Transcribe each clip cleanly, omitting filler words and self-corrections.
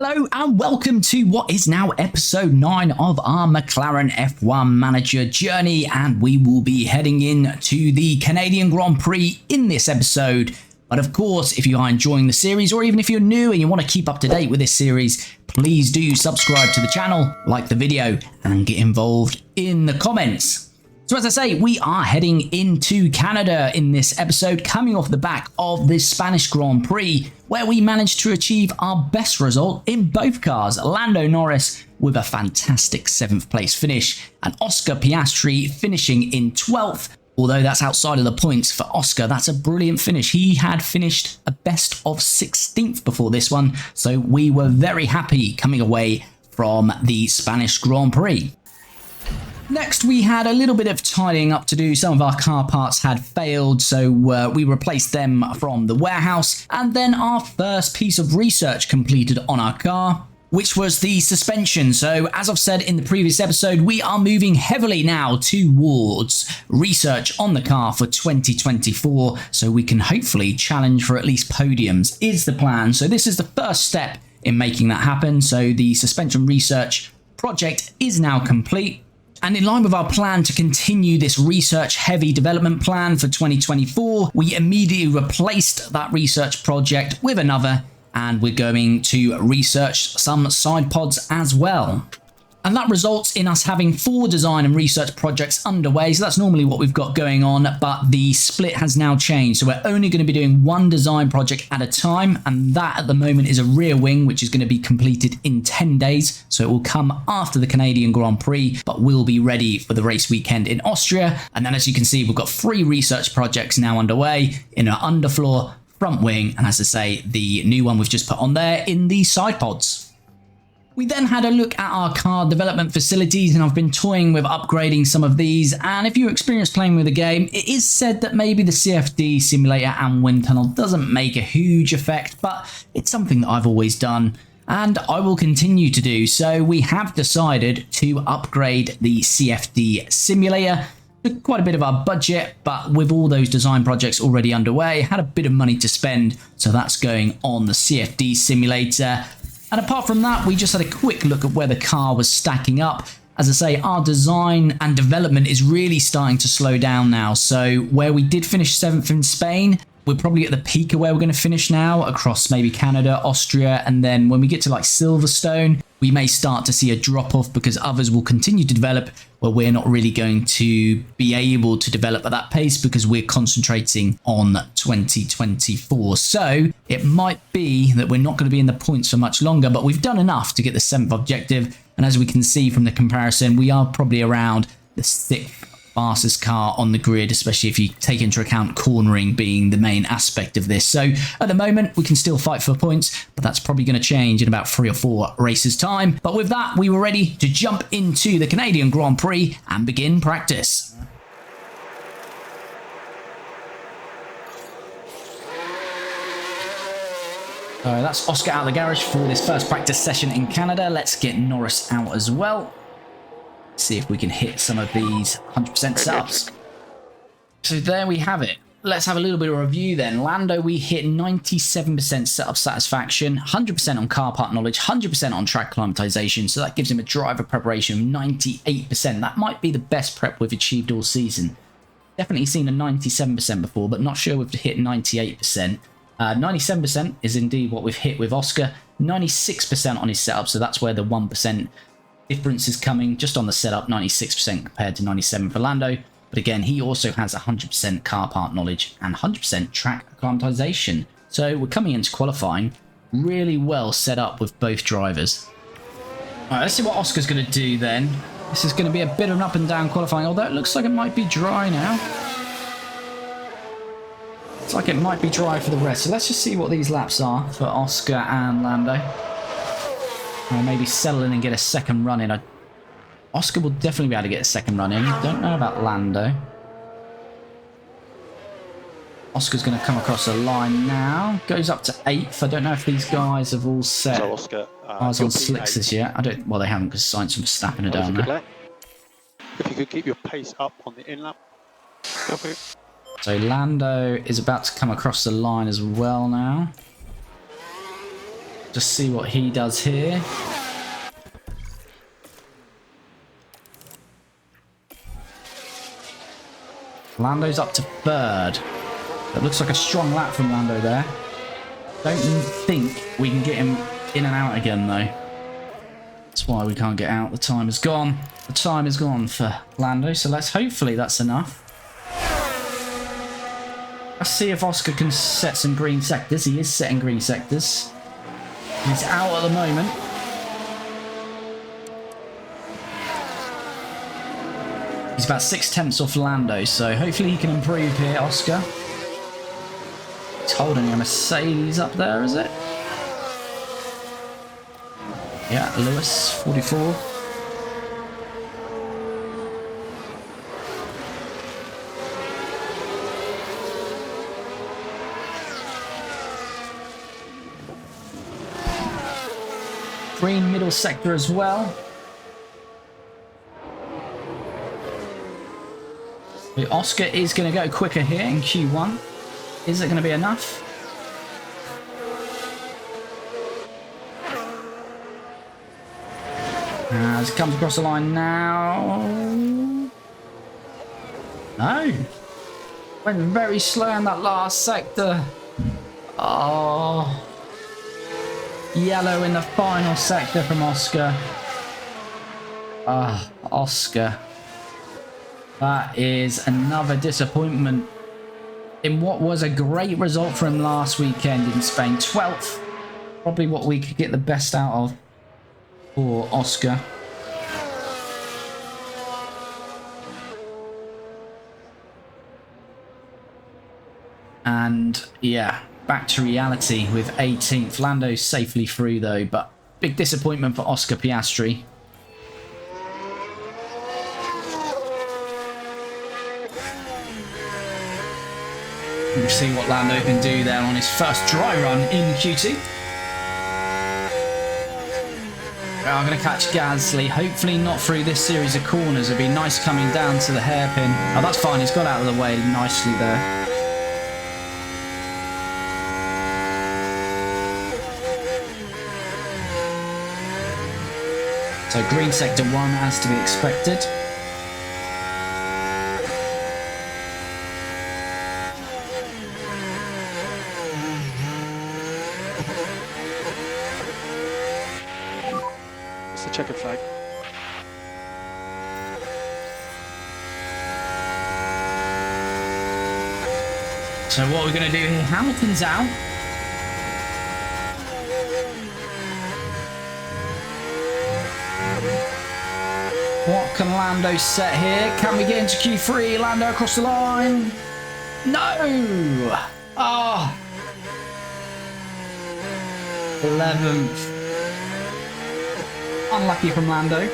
Hello and welcome to what is now episode 9 of our McLaren F1 Manager journey, and we will be heading in to the Canadian Grand Prix in this episode. But of course, if you are enjoying the series, or even if you're new and you want to keep up to date with this series, please do subscribe to the channel, like the video, and get involved in the comments. So as I say, we are heading into Canada in this episode, coming off the back of this Spanish Grand Prix, where we managed to achieve our best result in both cars. Lando Norris with a fantastic 7th place finish, and Oscar Piastri finishing in 12th. Although that's outside of the points for Oscar, that's a brilliant finish. He had finished a best of 16th before this one, so we were very happy coming away from the Spanish Grand Prix. Next, we had a little bit of tidying up to do. Some of our car parts had failed, so we replaced them from the warehouse. And then our first piece of research completed on our car, which was the suspension. So as I've said in the previous episode, we are moving heavily now towards research on the car for 2024, so we can hopefully challenge for at least podiums is the plan. So this is the first step in making that happen. So the suspension research project is now complete. And in line with our plan to continue this research-heavy development plan for 2024, we immediately replaced that research project with another, and we're going to research some side pods as well. And that results in us having 4 design and research projects underway. So that's normally what we've got going on, but the split has now changed. So we're only going to be doing 1 design project at a time. And that at the moment is a rear wing, which is going to be completed in 10 days. So it will come after the Canadian Grand Prix, but will be ready for the race weekend in Austria. And then as you can see, we've got 3 research projects now underway in our underfloor, front wing, and as I say, the new one we've just put on there in the side pods. We then had a look at our car development facilities, and I've been toying with upgrading some of these. And if you're experienced playing with the game, it is said that maybe the CFD simulator and wind tunnel doesn't make a huge effect, but it's something that I've always done and I will continue to do. So we have decided to upgrade the CFD simulator. Took quite a bit of our budget, but with all those design projects already underway, had a bit of money to spend, so that's going on the CFD simulator. And apart from that, we just had a quick look at where the car was stacking up. As I say, our design and development is really starting to slow down now. So where we did finish 7th in Spain, we're probably at the peak of where we're going to finish now across maybe Canada, Austria. And then when we get to like Silverstone, we may start to see a drop off because others will continue to develop where we're not really going to be able to develop at that pace because we're concentrating on 2024. So it might be that we're not going to be in the points for much longer, but we've done enough to get the 7th objective. And as we can see from the comparison, we are probably around the 6th fastest car on the grid, especially if you take into account cornering being the main aspect of this. So at the moment, we can still fight for points, but that's probably going to change in about 3 or 4 races time. But with that, we were ready to jump into the Canadian Grand Prix and begin practice. That's Oscar out of the garage for this first practice session in Canada. Let's get Norris out as well. See if we can hit some of these 100% setups. So there we have it. Let's have a little bit of review then. Lando, we hit 97% setup satisfaction, 100% on car part knowledge, 100% on track climatization. So that gives him a driver preparation of 98%. That might be the best prep we've achieved all season. Definitely seen a 97% before, but not sure we've hit 98%. 97% is indeed what we've hit with Oscar. 96% on his setup, so that's where the 1% difference is coming just on the setup, 96% compared to 97 for Lando. But again, he also has 100% car part knowledge and 100% track acclimatization. So we're coming into qualifying really well set up with both drivers. All right, let's see what Oscar's going to do then. This is going to be a bit of an up and down qualifying, although it looks like it might be dry now. It's like it might be dry for the rest. So let's just see what these laps are for Oscar and Lando. Or maybe settle in and get a second run in. Oscar will definitely be able to get a second run in. Don't know about Lando. Oscar's going to come across the line now. Goes up to 8th. I don't know if these guys have all set Oscar, eyes on slicks as yet. I don't. Well, they haven't because Sainz and Verstappen are down there. If you could keep your pace up on the in lap. Okay. So Lando is about to come across the line as well now. Just see what he does here. Lando's up to third. That looks like a strong lap from Lando there. Don't think we can get him in and out again though. That's why we can't get out. The time is gone. The time is gone for Lando. So hopefully that's enough. Let's see if Oscar can set some green sectors. He is setting green sectors. He's out at the moment. He's about 6/10 off Lando, so hopefully he can improve here, Oscar. He's holding a Mercedes up there, is it? Yeah, Lewis, 44. Green middle sector as well. The Oscar is going to go quicker here in Q1. Is it going to be enough? As it comes across the line now. No. Went very slow in that last sector. Oh. Yellow in the final sector from Oscar. Ah, Oscar. That is another disappointment in what was a great result from last weekend in Spain. 12th. Probably what we could get the best out of for Oscar. And yeah, back to reality with 18th. Lando safely through though, but big disappointment for Oscar Piastri. We'll see what Lando can do there on his first dry run in Q2. I'm going to catch Gasly, hopefully not through this series of corners. It'd be nice coming down to the hairpin. Oh, that's fine, he's got out of the way nicely there. So green sector 1 as to be expected. It's the checkered flag. So what we're going to do here, Hamilton's out. What can Lando set here? Can we get into Q3? Lando across the line. No! Ah! 11th. Unlucky from Lando.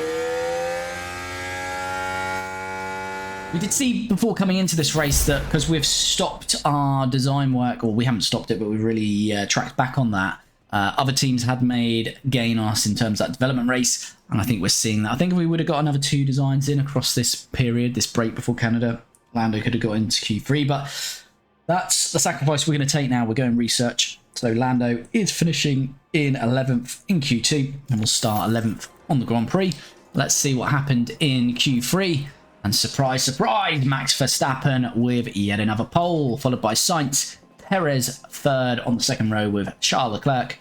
We did see before coming into this race that because we've stopped our design work, or we haven't stopped it, but we've really tracked back on that. Other teams had made gain on us in terms of that development race, and I think we're seeing that. I think if we would have got another 2 designs in across this period, this break before Canada, Lando could have got into Q3, but that's the sacrifice we're going to take now. We're going research. So Lando is finishing in 11th in Q2, and we'll start 11th on the Grand Prix. Let's see what happened in Q3. And surprise, surprise, Max Verstappen with yet another pole, followed by Sainz. Perez third on the second row with Charles Leclerc.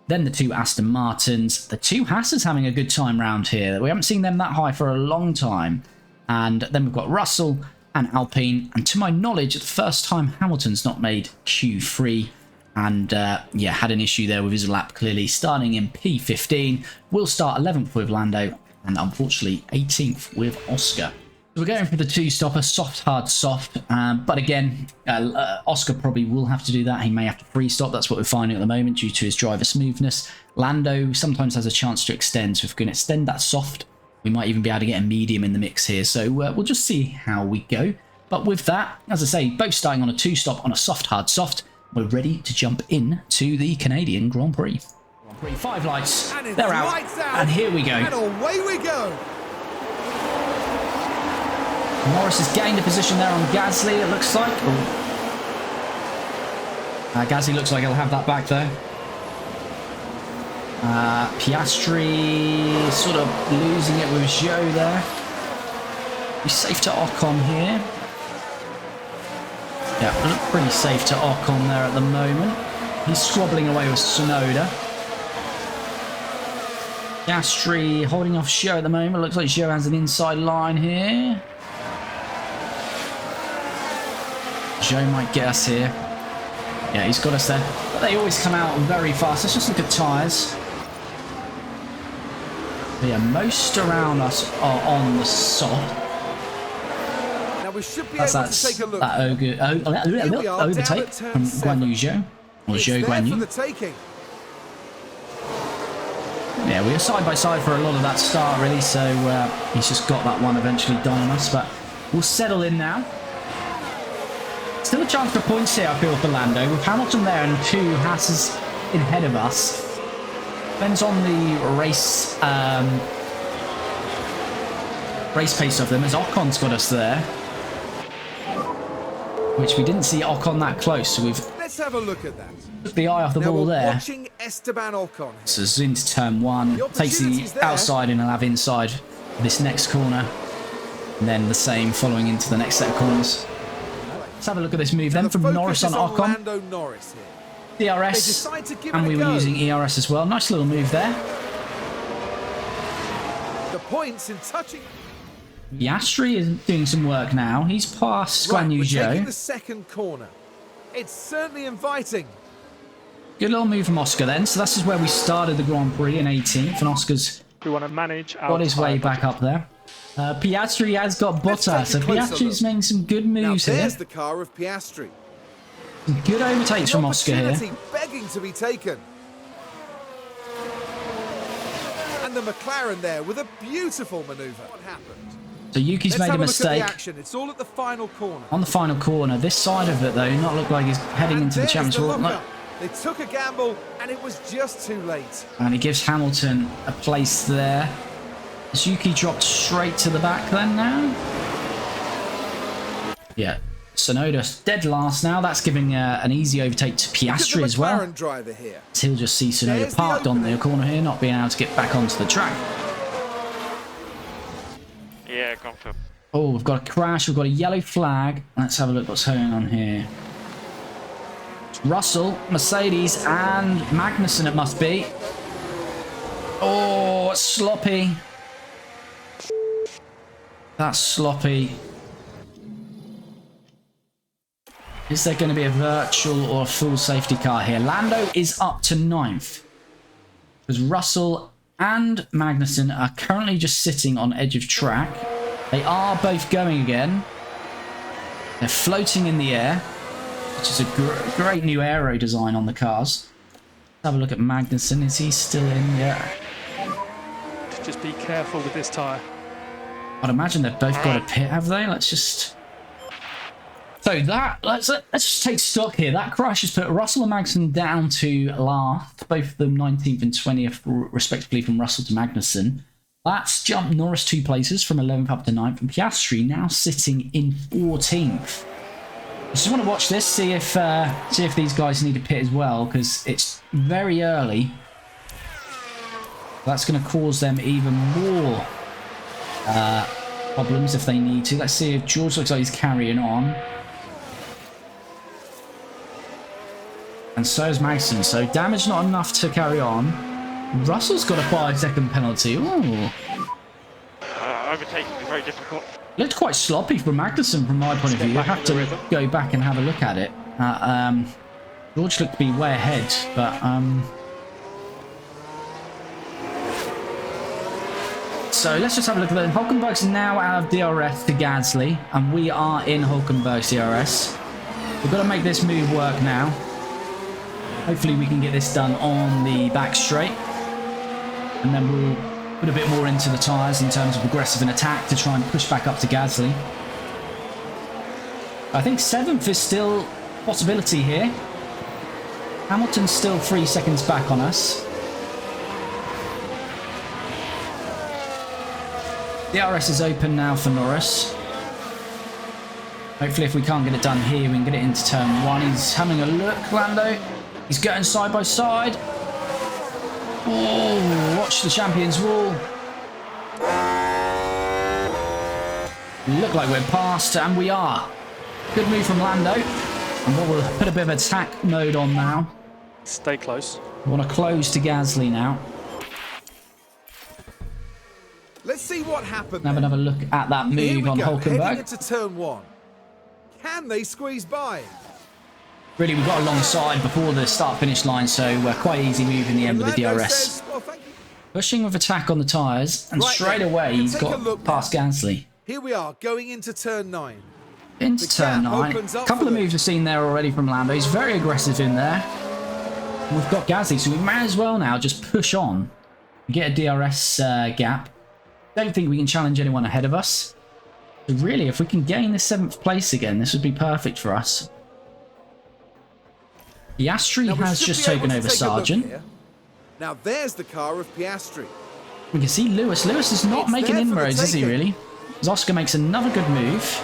Then the 2 Aston Martins. The 2 Haas's having a good time round here. We haven't seen them that high for a long time. And then we've got Russell and Alpine. And to my knowledge, the first time Hamilton's not made Q3. And yeah, had an issue there with his lap clearly. Starting in P15. We'll start 11th with Lando. And unfortunately 18th with Oscar. So we're going for the 2-stopper, soft, hard, soft. But again, Oscar probably will have to do that. He may have to free stop. That's what we're finding at the moment due to his driver smoothness. Lando sometimes has a chance to extend. So if we can extend that soft, we might even be able to get a medium in the mix here. So we'll just see how we go. But with that, as I say, both starting on a 2-stop on a soft, hard, soft. We're ready to jump in to the Canadian Grand Prix. Grand Prix 5 lights. They're out. And here we go. And away we go. Norris has gained a position there on Gasly, it looks like. Gasly looks like he'll have that back though. Piastri sort of losing it with Gilles there. He's safe to Ocon here. Yeah, pretty safe to Ocon there at the moment. He's squabbling away with Tsunoda. Piastri holding off Gilles at the moment. Looks like Gilles has an inside line here. Gilles might get us here. Yeah, he's got us there. But they always come out very fast. Let's just look at tyres. Yeah, most around us are on the soft. Now we should be That's able to take a look. That overtake from Guan Yu Zhou. Or Zhou Guan Yu. Yeah, we were side by side for a lot of that start, really, so he's just got that one eventually done on us, but we'll settle in now. Still a chance for points here, I feel, for Lando. With Hamilton there and 2 Hasses in ahead of us. Depends on the race pace of them, as Ocon's got us there. Which we didn't see Ocon that close, so we've... Let's have a look at that. Took the eye off the ball there. Watching Esteban Ocon here. So zoom to turn 1, takes the outside and he'll have inside this next corner. And then the same following into the next set of corners. Let's have a look at this move then from Norris on Ocon. Lando Norris here. DRS, and we were using ERS as well. Nice little move there. The points in touching... Piastri is doing some work now. He's past Guan Yu We're taking Zhou. the second corner. It's certainly inviting. Good little move from Oscar then. So this is where we started the Grand Prix in 18th, and Oscar's We want to manage our got his way back up there. Piastri has got Bottas, so Piastri's making some good moves now, here. there's the car of Piastri. Some good overtakes from Oscar here. Begging to be taken. And the McLaren there with a beautiful manoeuvre. What happened? So Yuki's made a mistake. It's all at the final corner. On the final corner. This side of it, though, not look like he's heading into the Champions World. No. They took a gamble, and it was just too late. And he gives Hamilton a place there. Has Yuki dropped straight to the back then now? Yeah. Tsunoda's dead last now. That's giving an easy overtake to Piastri as well. Driver here. He'll just see Tsunoda parked on the corner here, not being able to get back onto the track. Yeah, confirm. Oh, we've got a crash. We've got a yellow flag. Let's have a look what's going on here. Russell, Mercedes, and Magnussen it must be. Oh, it's sloppy. That's sloppy. Is there going to be a virtual or a full safety car here? Lando is up to 9th. Because Russell and Magnussen are currently just sitting on edge of track. They are both going again. They're floating in the air, which is a great new aero design on the cars. Let's have a look at Magnussen. Is he still in? Yeah. Just be careful with this tyre. I'd imagine they've both got a pit, have they? Let's just... So that, let's just take stock here. That crash has put Russell and Magnussen down to last, both of them 19th and 20th, respectively, from Russell to Magnussen. That's jumped Norris 2 places from 11th up to 9th, and Piastri now sitting in 14th. I just want to watch this, see if these guys need a pit as well, because it's very early. That's going to cause them even more problems if they need to. Let's see if George looks like he's carrying on. And so is Magnussen. So damage not enough to carry on. Russell's got a 5-second penalty. Ooh. Overtaking is very difficult. Looked quite sloppy from Magnussen from my point of view. I have to go back and have a look at it. George looked to be way ahead, but so let's just have a look at that. Hulkenberg's now out of DRS to Gasly, and we are in Hulkenberg's DRS. We've got to make this move work now. Hopefully we can get this done on the back straight, and then we'll put a bit more into the tyres in terms of aggressive and attack to try and push back up to Gasly. I think 7th is still a possibility here. Hamilton's still 3 seconds back on us. The DRS is open now for Norris. Hopefully if we can't get it done here, we can get it into turn 1. He's having a look, Lando. He's going side by side. Oh, watch the champions wall. Look like we're past, and we are. Good move from Lando. And we'll put a bit of attack mode on now. Stay close. We want to close to Gasly now. Let's see what happened. Have another look at that Here move we on go, heading Hulkenberg. into turn 1. Can they squeeze by? Really, we got alongside before the start-finish line, so quite easy move in the end with the Lando DRS. says, well, thank you. Pushing with attack on the tyres, and Right straight then, away we can he's take a got look past now. Gasly. Here we are, going into turn 9. Into The turn gap 9. opens A up couple for of them. moves we've seen there already from Lando. He's very aggressive in there. We've got Gasly, so we might as well now just push on. Get a DRS gap. Don't think we can challenge anyone ahead of us. So really, if we can gain the 7th place again, this would be perfect for us. Piastri Now, we has should just be able taken to over take a look Sargent. here. Now there's the car of Piastri. We can see Lewis. Lewis is not It's making there for the inroads, is he taking. really? As Oscar makes another good move.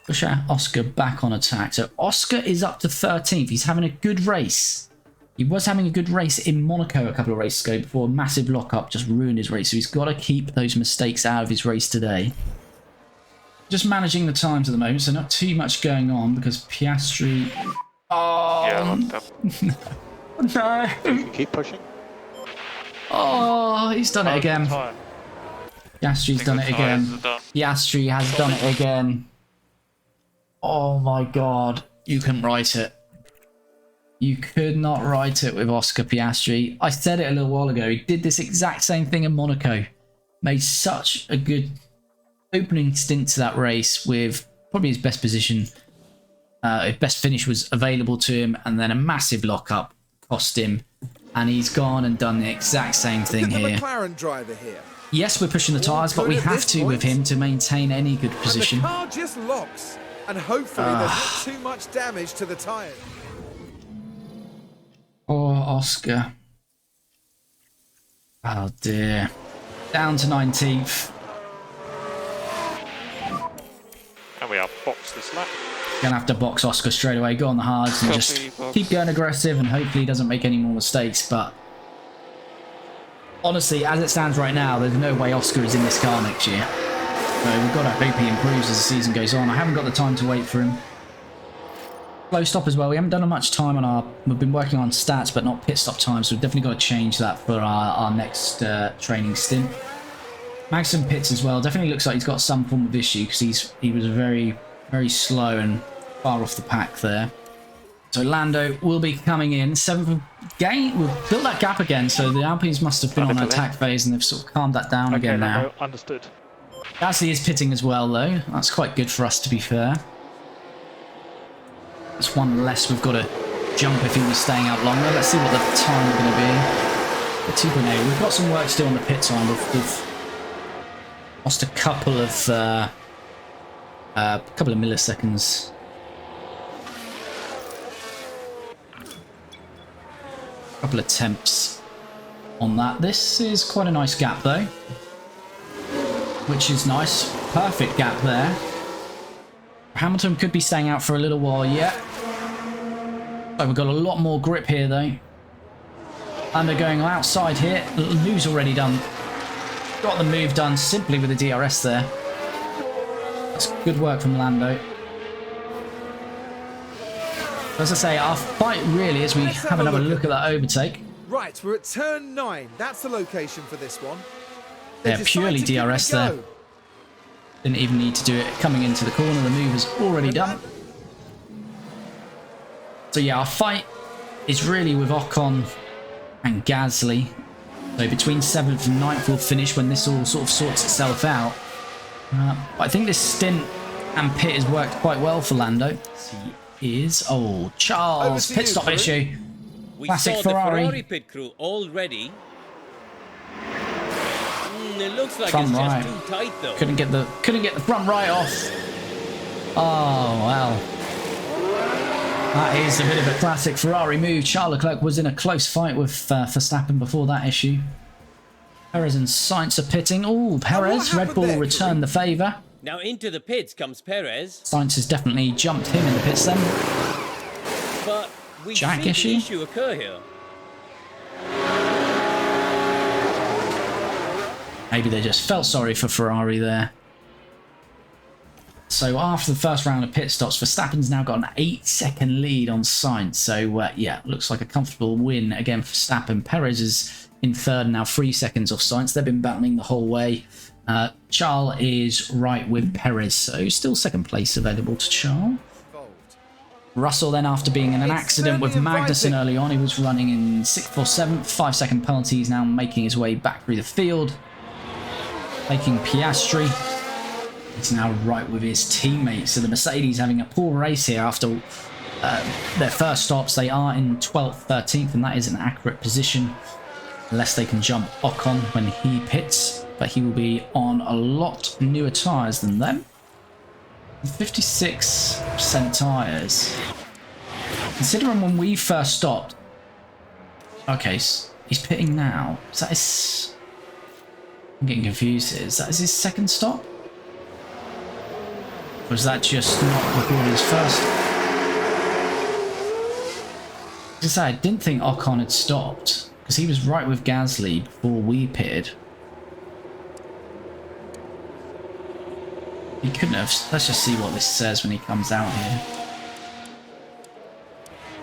Push out Oscar back on attack. So Oscar is up to 13th. He's having a good race. He was having a good race in Monaco a couple of races ago before a massive lockup just ruined his race. So he's got to keep those mistakes out of his race today. Just managing the times at the moment, so not too much going on because Piastri... Oh, Yeah, locked up. no. You can keep pushing. Oh, he's done it again. Tyre. Piastri's done it again. Tyres are done. Piastri has done it again. Oh my god. You couldn't write it. You could not write it with Oscar Piastri. I said it a little while ago. He did this exact same thing in Monaco. Made such a good opening stint to that race with probably his best position. His best finish was available to him, and then a massive lockup cost him. And he's gone and done the exact same thing Look at the here. McLaren driver here. Yes, we're pushing the tyres, but we good at have this to with point. him to maintain any good position. And the car just locks. And hopefully there's not too much damage to the tyres. Oh, Oscar. Oh dear. Down to 19th. And we are boxed this lap. Gonna have to box Oscar straight away, go on the hards and just Copy, box. keep going aggressive and hopefully he doesn't make any more mistakes. But honestly, as it stands right now, there's no way Oscar is in this car next year. So we've got to hope he improves as the season goes on. I haven't got the time to wait for him. Slow stop as well. We haven't done much time on our... We've been working on stats, but not pit stop time, so we've definitely got to change that for our next training stint. Magnussen pits as well. Definitely looks like he's got some form of issue because he was very, very slow and far off the pack there. So Lando will be coming in. 7th gain. We've built that gap again, so the Alpines must have been on an attack phase and they've sort of calmed that down again now. Lando, understood. Gasly is pitting as well, though. That's quite good for us, to be fair. That's one less we've got to jump if he was staying out longer. Let's see what the time is going to be. The 2.8. We've got some work to do on the pit time. We've lost a couple of milliseconds. A couple of attempts on that. This is quite a nice gap, though. Which is nice. Perfect gap there. Hamilton could be staying out for a little while yet. Oh, we've got a lot more grip here, though. And they're going outside here. Move's already done. Got the move done simply with the DRS there. That's good work from Lando. As I say, our fight really is we Let's have another look at that overtake. Right, we're at turn 9. That's the location for this one. They Yeah, decide purely to give it a DRS there. go. Didn't even need to do it coming into the corner. The move is already done. So yeah, our fight is really with Ocon and Gasly. So between 7th and 9th we'll finish when this all sort of sorts itself out. I think this stint and pit has worked quite well for Lando. He is... Oh, Over Charles, to pit you, stop Drew. issue. We Classic saw Ferrari. the Ferrari pit crew already. It looks like Front it's right. just too tight though. Couldn't get the front right off. Oh, well. That is a bit of a classic Ferrari move. Charles Leclerc was in a close fight with Verstappen before that issue. Perez and Sainz are pitting. Oh, Perez, Red happened Bull there, returned the favour. Now into the pits comes Perez, Sainz has definitely jumped him in the pits then. but We Jack see the issue? issue occur here. Maybe they just felt sorry for Ferrari there. So after the first round of pit stops, Verstappen's now got an 8-second lead on Sainz. So yeah, looks like a comfortable win again for Verstappen. Perez is in third now, 3 seconds off Sainz. They've been battling the whole way. Charles is right with Perez, so still second place available to Charles. Russell then, after being in an accident with Magnussen early on, he was running in 6th or 7th, 5-second penalties, now making his way back through the field. Making Piastri. He's now right with his teammates. So the Mercedes having a poor race here after their first stops. They are in 12th, 13th, and that is an accurate position. Unless they can jump Ocon when he pits. But he will be on a lot newer tyres than them. 56% tyres. Considering when we first stopped. Okay, he's pitting now. Is that his... I'm getting confused here. Is that his second stop? Or was that just not recorded his first? Because I didn't think Ocon had stopped. Because he was right with Gasly before we pitted. He couldn't have. Let's just see what this says when he comes out here.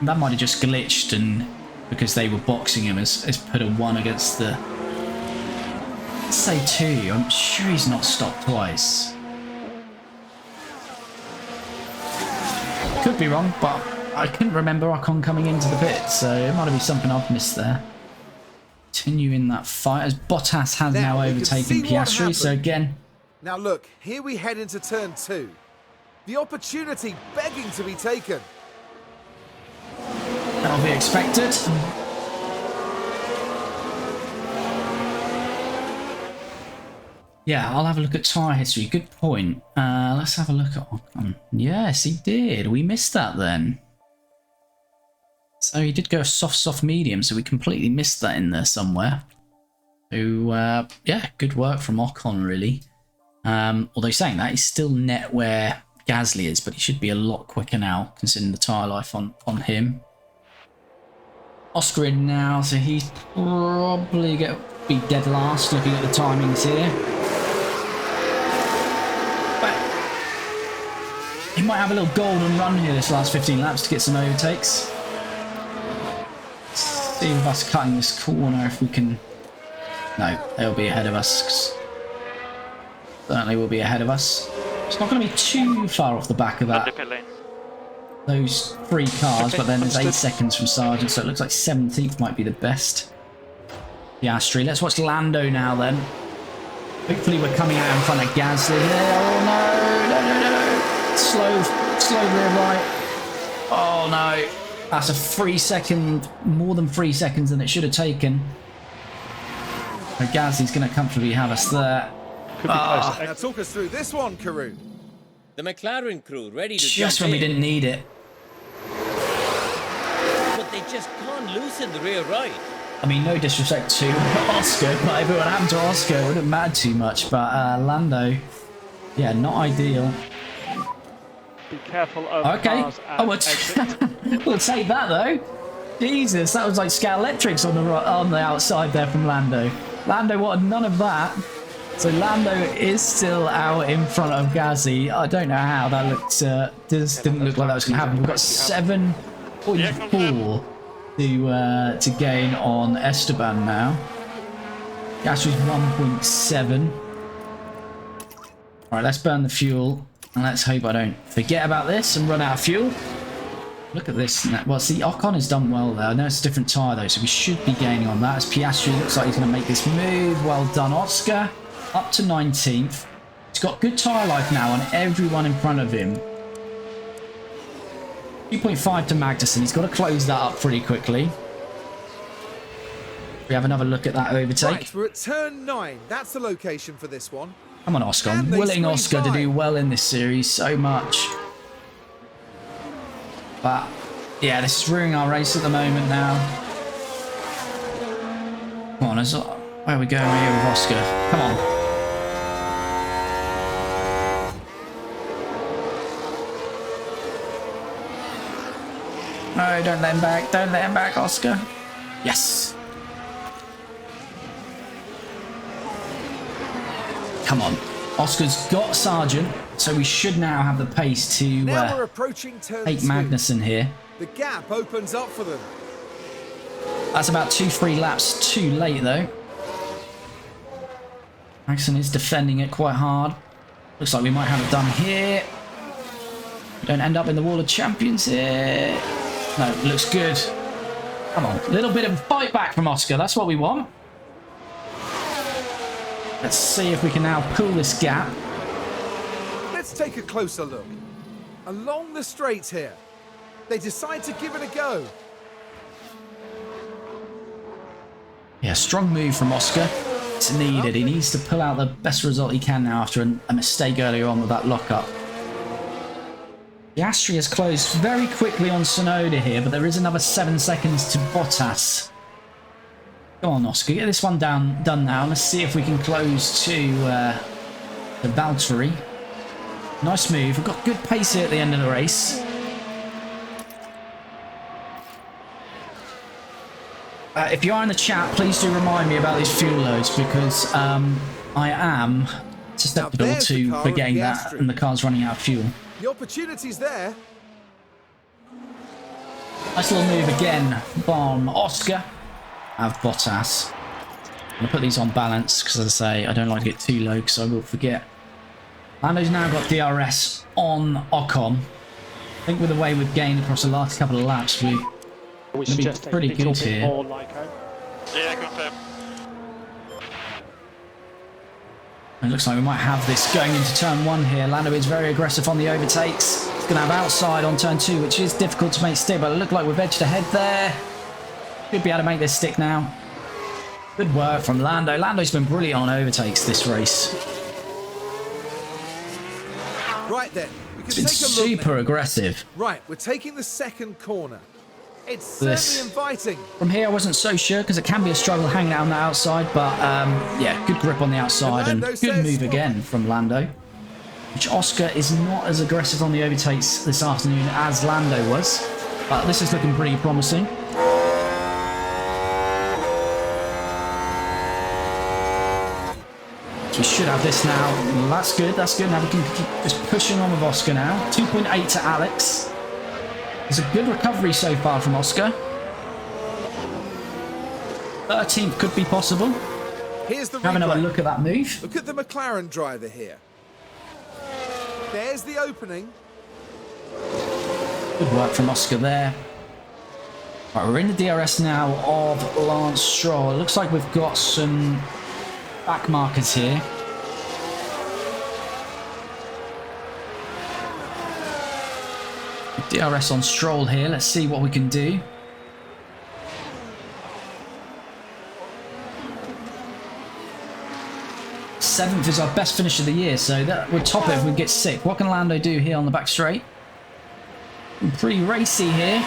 That might have just glitched, and because they were boxing him, has put a 1 against the... Let's say 2. I'm sure he's not stopped twice. Could be wrong, but I couldn't remember Ocon coming into the pit, so it might be something I've missed there. Continuing that fight as Bottas has now overtaken Piastri, so again... Now look, here we head into turn 2. The opportunity begging to be taken. That'll be expected. Yeah, I'll have a look at tyre history. Good point. Let's have a look at Ocon. Yes, he did. We missed that then. So he did go soft, medium, so we completely missed that in there somewhere. So, yeah, good work from Ocon, really. Although saying that, he's still net where Gasly is, but he should be a lot quicker now, considering the tyre life on him. Oscar in now, so he's probably going to be dead last, looking at the timings here. But he might have a little golden run here this last 15 laps to get some overtakes. See with us cutting this corner if we can... No, they'll be ahead of us. Certainly will be ahead of us. It's not going to be too far off the back of that. Those 3 cars, but then there's 8 seconds from Sargent, so it looks like 17th might be the best. Piastri. Let's watch Lando now then. Hopefully we're coming out in front of Gasly here. Oh no. Slow rear right. Oh no. That's a 3 second, more than 3 seconds than it should have taken. So Gasly's going to comfortably have us there. Now talk us through this one, Karun. The McLaren crew ready to Just jump when we in, didn't need it. but they just can't loosen the rear right. I mean, no disrespect to Oscar, but if it would happen to Oscar, it wouldn't matter too much. But Lando, yeah, not ideal. Be careful of Okay. cars at Oh, exit. we'll take that though. Jesus, that was like Scout Electrics on the outside there from Lando. Lando wanted none of that. So Lando is still out in front of Gasly. I don't know how that looked. Didn't look like that was going to happen. We've got 7.4 to gain on Esteban now. Gasly's 1.7. All right, let's burn the fuel and let's hope I don't forget about this and run out of fuel. Look at this. Well, see, Ocon has done well there. I know it's a different tyre though, so we should be gaining on that. As Piastri looks like he's going to make this move. Well done, Oscar. Up to 19th. He's got good tyre life now on everyone in front of him. 2.5 to Magnussen. He's got to close that up pretty quickly. We have another look at that overtake. Right, we're at turn 9. That's the location for this one. Come on, Oscar. I'm And they willing Oscar to squeeze do by. well in this series so much. But, yeah, this is ruining our race at the moment now. Come on, where are we going here with Oscar? Come on. No, go. Don't let him back. Don't let him back, Oscar. Yes. Come on. Oscar's got Sargent, so we should now have the pace to Now we're approaching turn take 2. Magnussen here. The gap opens up for them. That's about 2-3 laps too late, though. Magnussen is defending it quite hard. Looks like we might have it done here. Don't end up in the Wall of Champions here. No, it looks good. Come on. A little bit of a fight back from Oscar. That's what we want. Let's see if we can now pull this gap. Let's take a closer look. Along the straights here, they decide to give it a go. Yeah, strong move from Oscar. It's needed. He needs to pull out the best result he can now after a mistake earlier on with that lockup. Piastri has closed very quickly on Tsunoda here, but there is another 7 seconds to Bottas. Come on, Oscar, get this one done now. Let's see if we can close to the Valtteri. Nice move. We've got good pace here at the end of the race. If you are in the chat, please do remind me about these fuel loads, because I am susceptible to forgetting that and the car's running out of fuel. The opportunity's there. Nice little move again from Oscar. Have Bottas. I'm going to put these on balance because, as I say, I don't like to get too low because I will forget. Lando's now got DRS on Ocon. I think with the way we've gained across the last couple of laps, we're going to be pretty good here. Yeah, confirm. It looks like we might have this going into turn 1 here. Lando is very aggressive on the overtakes. He's going to have outside on turn 2, which is difficult to make stick, but it looked like we've edged ahead there. Should be able to make this stick now. Good work from Lando. Lando's been brilliant on overtakes this race. Right then, we can It's been take a look super now. aggressive. Right, we're taking the second corner. It's certainly inviting. From here, I wasn't so sure because it can be a struggle hanging out on the outside, but yeah, good grip on the outside and good move again from Lando. Which Oscar is not as aggressive on the overtakes this afternoon as Lando was, but this is looking pretty promising. So we should have this now. That's good, that's good. Now we can keep just pushing on with Oscar now. 2.8 to Alex. It's a good recovery so far from Oscar. 13th could be possible. Here's the Have another replay. look at that move. Look at the McLaren driver here. There's the opening. Good work from Oscar there. Right, we're in the DRS now of Lance Stroll. It looks like we've got some back markers here. DRS on Stroll here. Let's see what we can do. Seventh is our best finish of the year, so that would top it if we get sick. What can Lando do here on the back straight? Pretty racy here.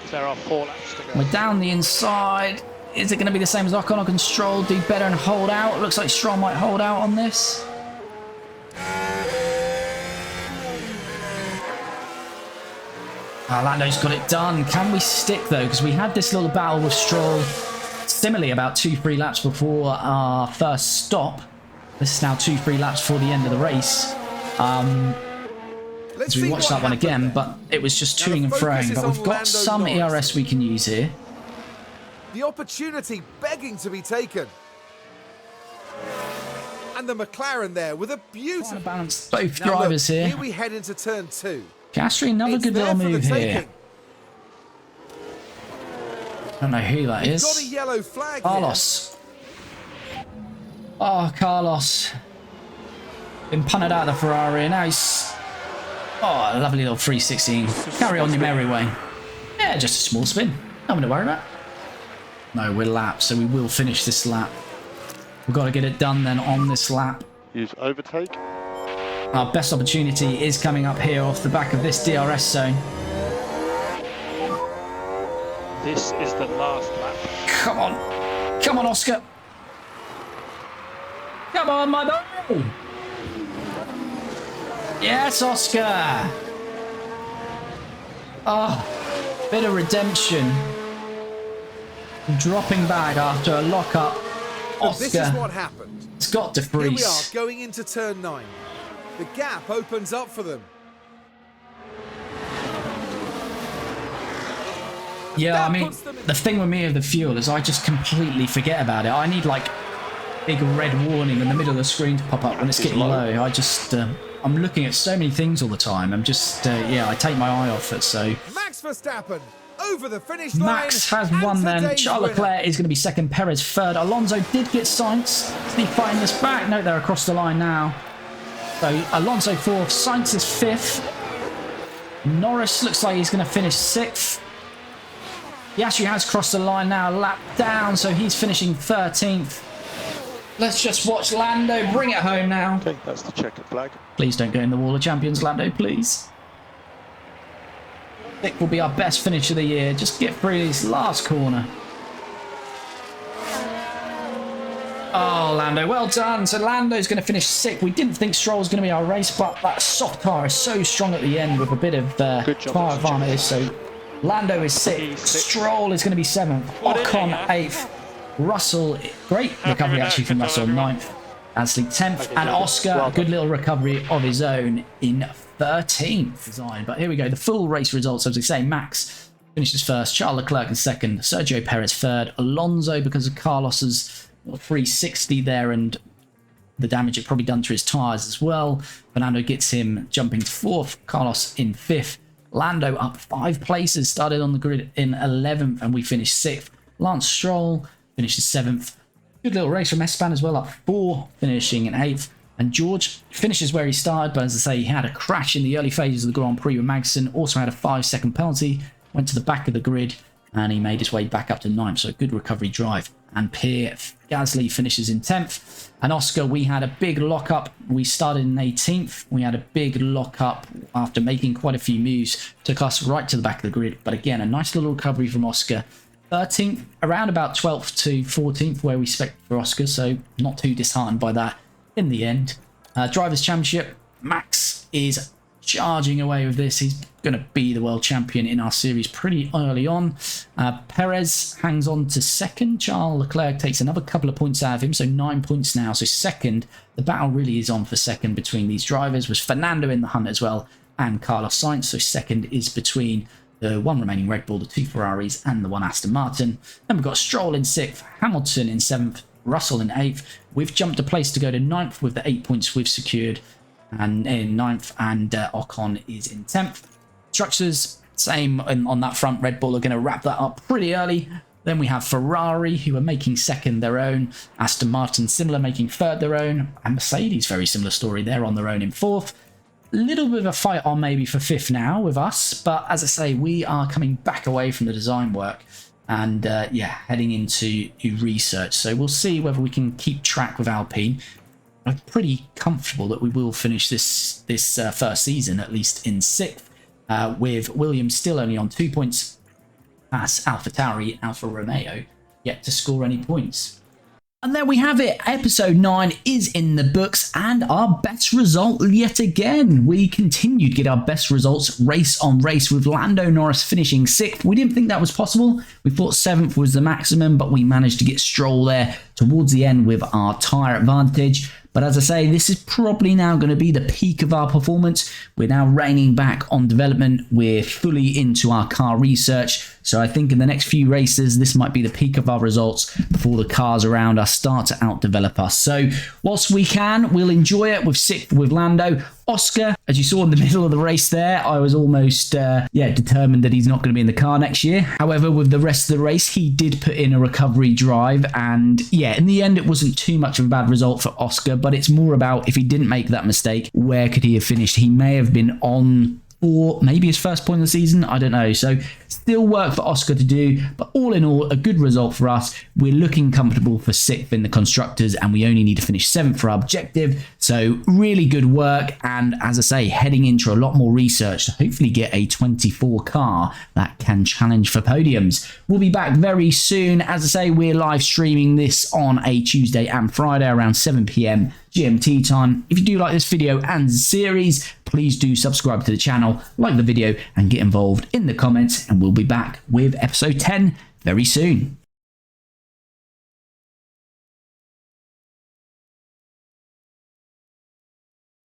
There are 4 laps to go. We're down the inside. Is it going to be the same as Ocon? Or can Stroll do better and hold out? It looks like Stroll might hold out on this. Lando's got it done. Can we stick though? Because we had this little battle with Stroll similarly about 2-3 laps before our first stop. This is now 2-3 laps before the end of the race. So we watched that one again, but it was just toing and froing. But we've got some ERS we can use here. The opportunity begging to be taken. And the McLaren there with a Trying beautiful to balance both Now look, drivers here. Here we head into turn 2. Piastri, another It's good there little for the move here. taking. Don't know who that Got a is. yellow flag Carlos. Oh, Carlos. Been punted out of the Ferrari, and now he's... Oh, a lovely little 360. Carry on your merry way. Yeah, just a small spin. Nothing to worry about. No, we're lapped, so we will finish this lap. We've got to get it done then on this lap. Use overtake. Our best opportunity is coming up here off the back of this DRS zone. This is the last lap. Come on. Come on, Oscar. Come on, my boy. Yes, Oscar. Oh, bit of redemption. Dropping back after a lock-up. And this is Oscar what happened. has got to Here we are freeze. going into turn 9. The gap opens up for them. Yeah, That I mean, puts them in- the thing with me of the fuel is I just completely forget about it. I need like big red warning in the middle of the screen to pop up when it's getting low. I just, I'm looking at so many things all the time. I'm just, yeah, I take my eye off it. So Max Verstappen over the finish line. Max has and won then. today's Charles winner. Leclerc is going to be second. Perez third. Alonso did get Sainz. Did he find this back? No, they're across the line now. So Alonso fourth. Sainz is fifth. Norris looks like he's going to finish sixth. He actually has crossed the line now, a lap down, so he's finishing 13th. Let's just watch Lando bring it home now. Okay, that's the checkered flag. Please don't go in the wall of champions, Lando, please. Sixth will be our best finish of the year. Just get through this last corner. Oh, Lando, well done. So Lando's going to finish sixth. We didn't think Stroll was going to be our race, but that soft tyre is so strong at the end with a bit of Good job, tyre Mr. advantage. So Lando is sixth. Stroll is going to be seventh. Ocon eighth. Russell, great recovery actually from Russell, ninth. Gasly 10th. And Oscar, a good little recovery of his own in 13th design. But here we go. The full race results, as we say, Max finishes first. Charles Leclerc in second. Sergio Perez third. Alonso, because of Carlos's 360 there and the damage it probably done to his tyres as well. Fernando gets him jumping to fourth. Carlos in fifth. Lando up 5 places, started on the grid in 11th, and we finished 6th. Lance Stroll finishes 7th. Good little race from Esteban as well, up 4, finishing in 8th. And George finishes where he started, but as I say, he had a crash in the early phases of the Grand Prix with Magnussen, also had a 5-second penalty, went to the back of the grid, and he made his way back up to 9th, so a good recovery drive. And Pierre Gasly finishes in 10th. And Oscar, we had a big lock-up. We started in 18th. We had a big lock-up after making quite a few moves. Took us right to the back of the grid. But again, a nice little recovery from Oscar. 13th, around about 12th to 14th, where we expect for Oscar. So not too disheartened by that in the end. Drivers' Championship. Max is charging away with this. He's going to be the world champion in our series pretty early on. Perez hangs on to second. Charles Leclerc takes another couple of points out of him, so 9 points now. So second, the battle really is on for second between these drivers. Was Fernando in the hunt as well, and Carlos Sainz. So second is between the one remaining Red Bull, the 2 Ferraris, and the 1 Aston Martin. Then we've got Stroll in 6th, Hamilton in 7th, Russell in 8th. We've jumped a place to go to 9th with the 8 points we've secured, and in 9th, and Ocon is in 10th. Structures, same on that front. Red Bull are going to wrap that up pretty early. Then we have Ferrari, who are making second their own. Aston Martin, similar, making third their own. And Mercedes, very similar story. They're on their own in 4th. A little bit of a fight on maybe for 5th now with us. But as I say, we are coming back away from the design work. And yeah, heading into research. So we'll see whether we can keep track with Alpine. I'm pretty comfortable that we will finish this first season, at least in 6th. With Williams still only on 2 points past AlphaTauri, Alfa Romeo, yet to score any points. And there we have it. Episode 9 is in the books, and our best result yet again. We continue to get our best results race on race, with Lando Norris finishing 6th. We didn't think that was possible. We thought 7th was the maximum, but we managed to get Stroll there towards the end with our tyre advantage. But as I say, this is probably now going to be the peak of our performance. We're now reining back on development. We're fully into our car research. So I think in the next few races, this might be the peak of our results before the cars around us start to out-develop us. So whilst we can, we'll enjoy it with 6th with Lando. Oscar, as you saw in the middle of the race there, I was almost determined that he's not going to be in the car next year. However, with the rest of the race, he did put in a recovery drive. And yeah, in the end, it wasn't too much of a bad result for Oscar, but it's more about if he didn't make that mistake, where could he have finished? He may have been on, or maybe his first point of the season, I don't know. So still work for Oscar to do, but all in all, a good result for us. We're looking comfortable for 6th in the Constructors, and we only need to finish 7th for our objective. So really good work, and as I say, heading into a lot more research to hopefully get a 24 car that can challenge for podiums. We'll be back very soon. As I say, we're live streaming this on a Tuesday and Friday around 7 p.m. GMT time. If you do like this video and series, please do subscribe to the channel, like the video, and get involved in the comments, and we'll be back with episode 10 very soon.